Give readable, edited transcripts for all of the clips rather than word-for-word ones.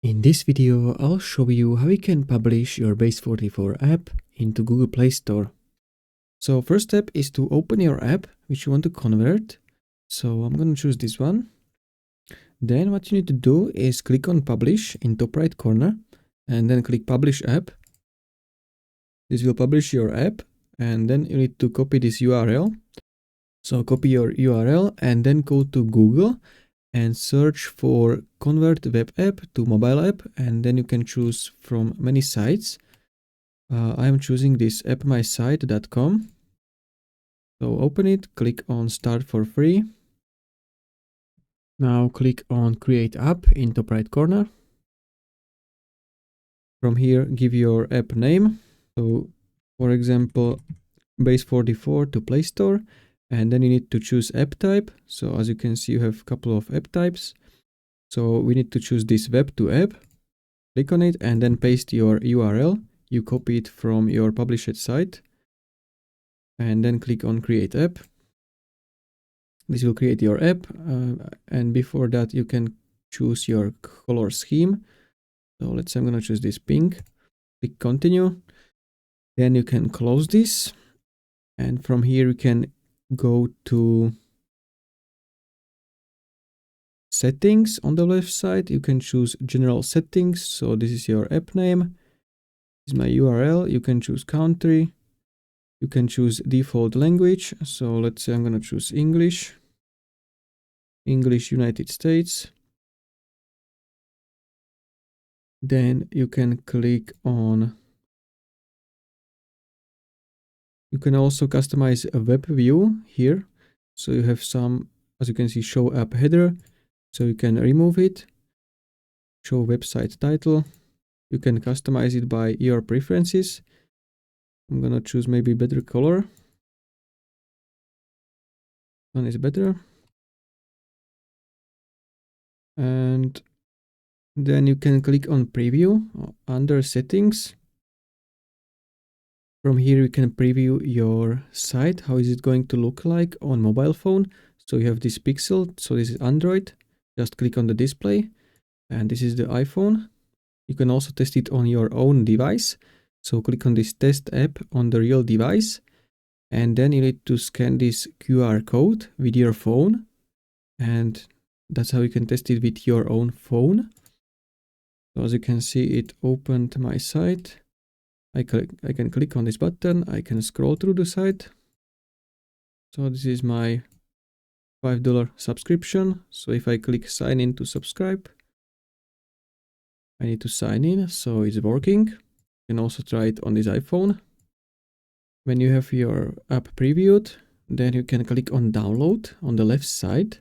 In this video, I'll show you how you can publish your Base44 app into Google Play Store. So first step is to open your app, which you want to convert. So I'm going to choose this one. Then what you need to do is click on Publish in top right corner and then click Publish App. This will publish your app and then you need to copy this URL. So copy your URL and then go to Google and search for convert web app to mobile app, and then you can choose from many sites. I'm choosing this appmysite.com. So open it, click on start for free. Now click on create app in top right corner. From here, give your app name. So for example, Base44 to Play Store. And then you need to choose app type. So as you can see, you have a couple of app types. So we need to choose this web to app. Click on it and then paste your URL. You copy it from your published site. And then click on create app. This will create your app. And before that, you can choose your color scheme. So let's say I'm going to choose this pink. Click continue. Then you can close this. And from here, you can go to settings on the left side. You can choose general settings. So this is your app name. This is my URL. You can choose country. You can choose default language. So let's say I'm going to choose English. English United States. Then you can click on. You can also customize a web view here. So you have some, as you can see, show app header. So you can remove it. Show website title. You can customize it by your preferences. I'm gonna choose maybe better color. One is better. And then you can click on preview under settings. From here you can preview your site. How is it going to look like on mobile phone? So you have this pixel. So this is Android. Just click on the display. And this is the iPhone. You can also test it on your own device. So click on this test app on the real device. And then you need to scan this QR code with your phone. And that's how you can test it with your own phone. So as you can see, it opened my site. I can click on this button. I can scroll through the site. So this is my $5 subscription. So if I click sign in to subscribe, I need to sign in. So it's working. You can also try it on this iPhone. When you have your app previewed, then you can click on download on the left side.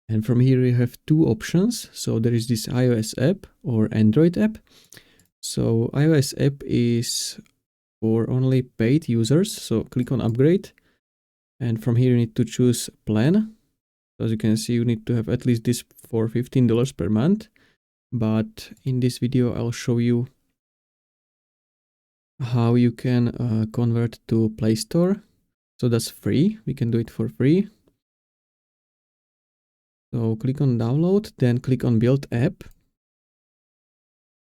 And from here you have two options. So there is this iOS app or Android app. So iOS app is for only paid users. So click on upgrade. And from here you need to choose plan. So as you can see, you need to have at least this for $15 per month. But in this video, I'll show you how you can convert to Play Store. So that's free. We can do it for free. So click on download, then click on build app.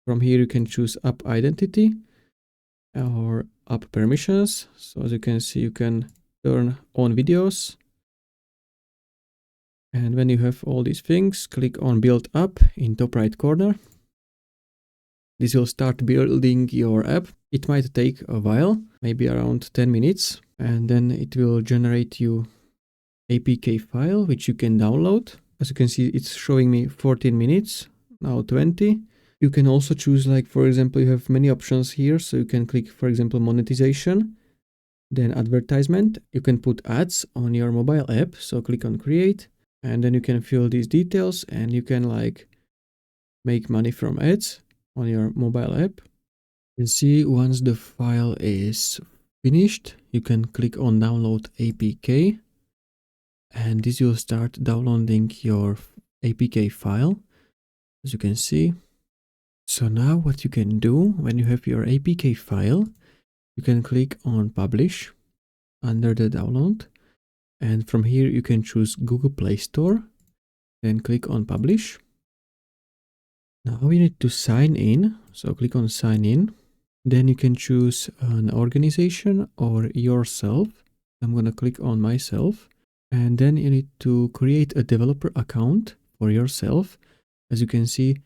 From here, you can choose app identity or app permissions. So as you can see, you can turn on videos. And when you have all these things, click on build app in top right corner. This will start building your app. It might take a while, maybe around 10 minutes. And then it will generate you APK file, which you can download. As you can see, it's showing me 14 minutes, now 20. You can also choose, like, for example, you have many options here. So you can click, for example, monetization, then advertisement. You can put ads on your mobile app. So click on create, and then you can fill these details and you can like make money from ads on your mobile app. You can see once the file is finished, you can click on download APK. And this will start downloading your APK file, as you can see. So now what you can do when you have your APK file, you can click on publish under the download. And from here you can choose Google Play Store, then click on publish. Now you need to sign in. So click on sign in. Then you can choose an organization or yourself. I'm going to click on myself. And then you need to create a developer account for yourself. As you can see,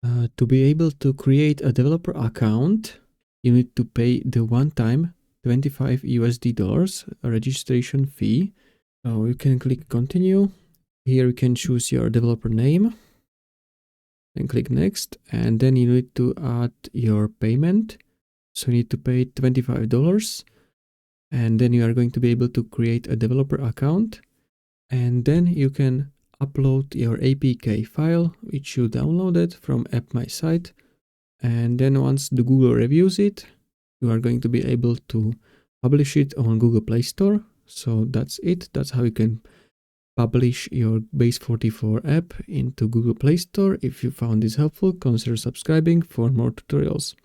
to be able to create a developer account, you need to pay the one-time $25 registration fee. So you can click continue. Here you can choose your developer name. Then click next. And then you need to add your payment. So you need to pay $25. And then you are going to be able to create a developer account. And then you can upload your APK file, which you downloaded from App My Site. And then once the Google reviews it, you are going to be able to publish it on Google Play Store. So that's it. That's how you can publish your Base44 app into Google Play Store. If you found this helpful, consider subscribing for more tutorials.